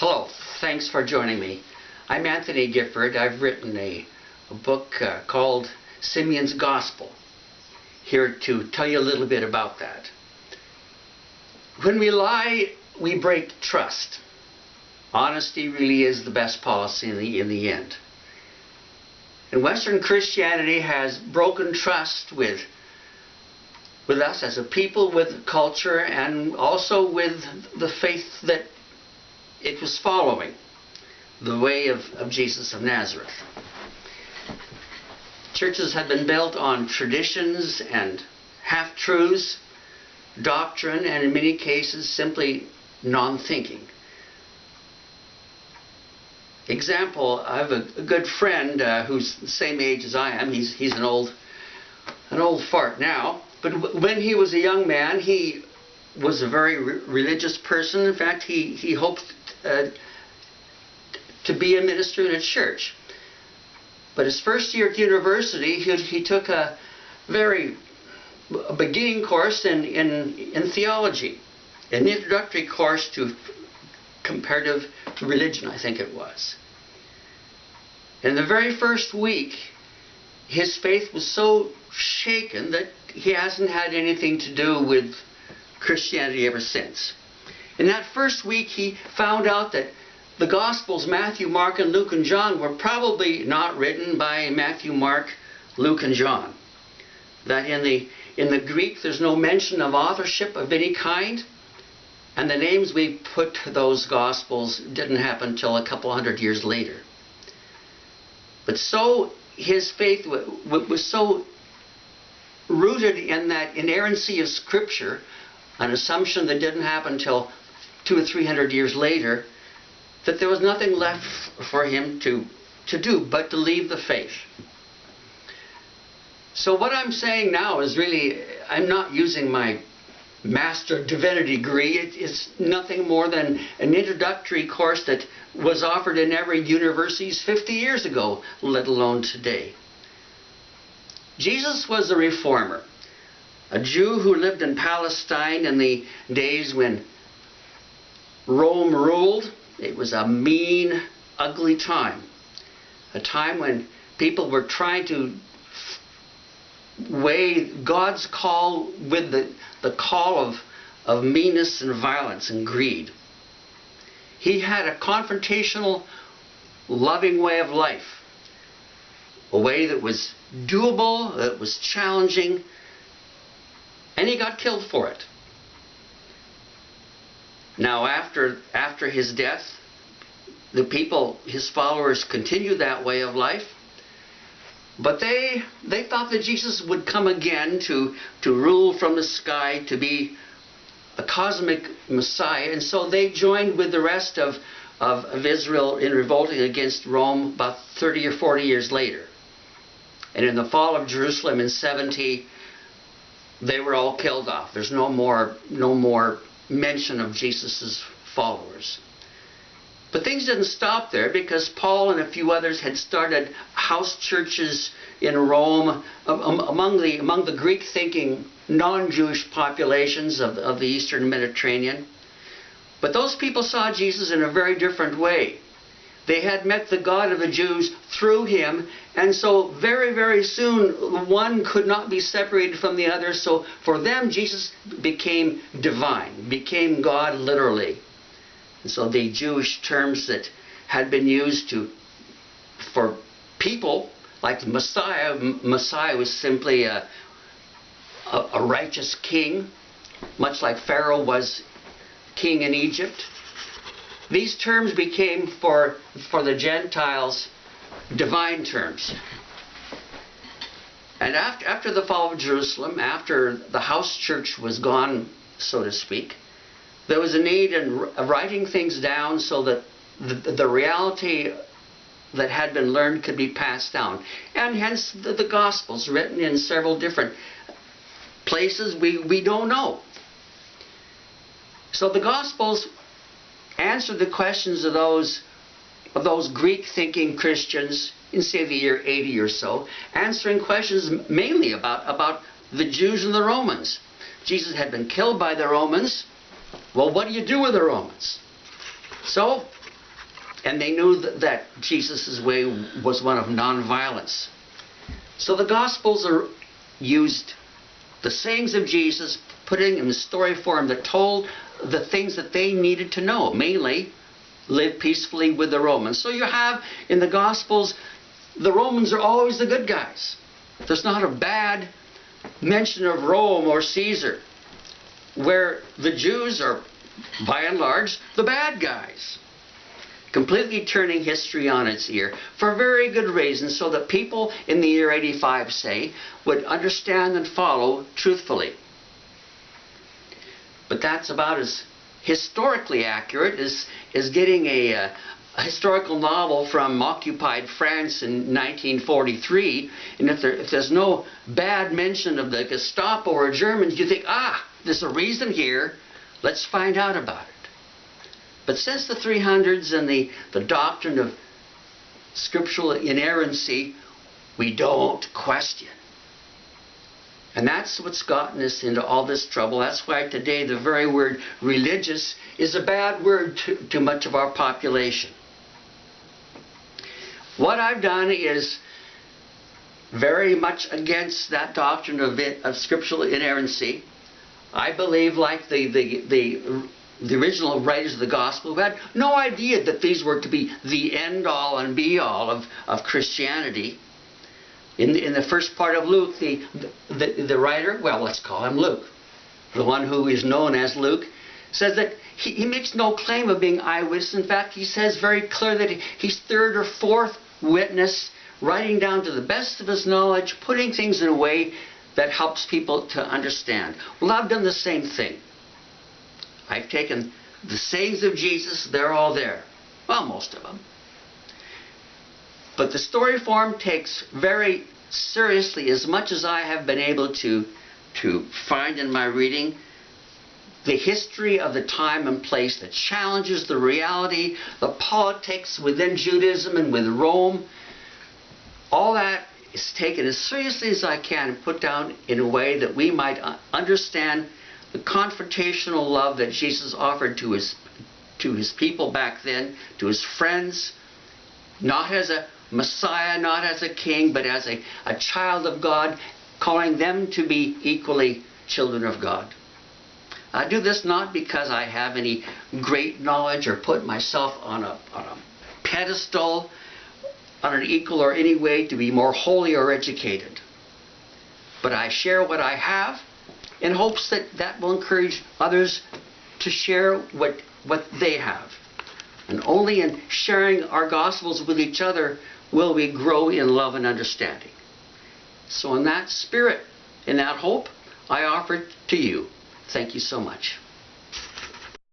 Hello, thanks for joining me. I'm Anthony Gifford. I've written a book called Simeon's Gospel. Here to tell you a little bit about that. When we lie, we break trust. Honesty really is the best policy in the end. And Western Christianity has broken trust with us as a people, with culture, and also with the faith that it was following, the way of Jesus of Nazareth. Churches have been built on traditions and half-truths, doctrine, and in many cases simply non-thinking. Example, I have a good friend who's the same age as I am. He's an old fart now, but when he was a young man, he was a very religious person. In fact, he hoped to be a minister in a church. But his first year at university, he took a beginning course in theology, an introductory course to comparative religion, I think it was. In the very first week, his faith was so shaken that he hasn't had anything to do with Christianity ever since. In that first week, he found out that the Gospels, Matthew, Mark, and Luke, and John, were probably not written by Matthew, Mark, Luke, and John. That in the Greek, there's no mention of authorship of any kind, and the names we put to those Gospels didn't happen until a couple hundred years later. But so his faith was so rooted in that inerrancy of Scripture, an assumption that didn't happen until 200 or 300 years later, that there was nothing left for him to do but to leave the faith. So what I'm saying now is really, I'm not using my Master of Divinity degree. It's nothing more than an introductory course that was offered in every university 50 years ago, let alone today. Jesus was a reformer, a Jew who lived in Palestine in the days when Rome ruled. It was a mean, ugly time. A time when people were trying to weigh God's call with the call of meanness and violence and greed. He had a confrontational, loving way of life. A way that was doable, that was challenging, and he got killed for it. Now after his death, the people, his followers, continued that way of life, but they thought that Jesus would come again to rule from the sky, to be a cosmic Messiah, and so they joined with the rest of Israel in revolting against Rome about 30 or 40 years later. And in the fall of Jerusalem in 70, they were all killed off. There's no more mention of Jesus' followers. But things didn't stop there, because Paul and a few others had started house churches in Rome among the Greek-thinking non-Jewish populations of the Eastern Mediterranean. But those people saw Jesus in a very different way. They had met the God of the Jews through him, and so very, very soon one could not be separated from the other. So for them, Jesus became divine, became God literally. And so the Jewish terms that had been used for people, like the Messiah was simply a righteous king, much like Pharaoh was king in Egypt. These terms became for the Gentiles divine terms. And after the fall of Jerusalem, after the house church was gone, so to speak, there was a need in writing things down so that the reality that had been learned could be passed down. And hence the Gospels, written in several different places we don't know. So the Gospels answered the questions of those Greek-thinking Christians in, say, the year 80 or so, answering questions mainly about the Jews and the Romans. Jesus had been killed by the Romans. Well, what do you do with the Romans? So And they knew that Jesus' way was one of nonviolence. So the Gospels are used the sayings of Jesus, putting in the story form that told the things that they needed to know, mainly live peacefully with the Romans. So you have in the Gospels, the Romans are always the good guys. There's not a bad mention of Rome or Caesar, where the Jews are, by and large, the bad guys. Completely turning history on its ear for very good reasons, so that people in the year 85, say, would understand and follow truthfully. But that's about as historically accurate as getting a historical novel from occupied France in 1943, and if there's no bad mention of the Gestapo or Germans, you think, there's a reason here, let's find out about it. But since the 300s and the doctrine of scriptural inerrancy, we don't question. And that's what's gotten us into all this trouble. That's why today the very word religious is a bad word to much of our population. What I've done is very much against that doctrine of scriptural inerrancy. I believe, like the original writers of the gospel, who had no idea that these were to be the end-all and be-all of Christianity. In the first part of Luke, the writer, well, let's call him Luke, the one who is known as Luke, says that he makes no claim of being eyewitness. In fact, he says very clearly that he's third or fourth witness, writing down to the best of his knowledge, putting things in a way that helps people to understand. Well, I've done the same thing. I've taken the sayings of Jesus, they're all there. Well, most of them. But the story form takes very seriously, as much as I have been able to find in my reading, the history of the time and place that challenges the reality, the politics within Judaism and with Rome. All that is taken as seriously as I can and put down in a way that we might understand the confrontational love that Jesus offered to his people back then, to his friends, not as a Messiah, not as a king, but as a child of God, calling them to be equally children of God. I do this not because I have any great knowledge or put myself on a pedestal, on an equal or any way to be more holy or educated. But I share what I have in hopes that that will encourage others to share what they have. And only in sharing our Gospels with each other will we grow in love and understanding. So in that spirit, in that hope, I offer it to you. Thank you so much.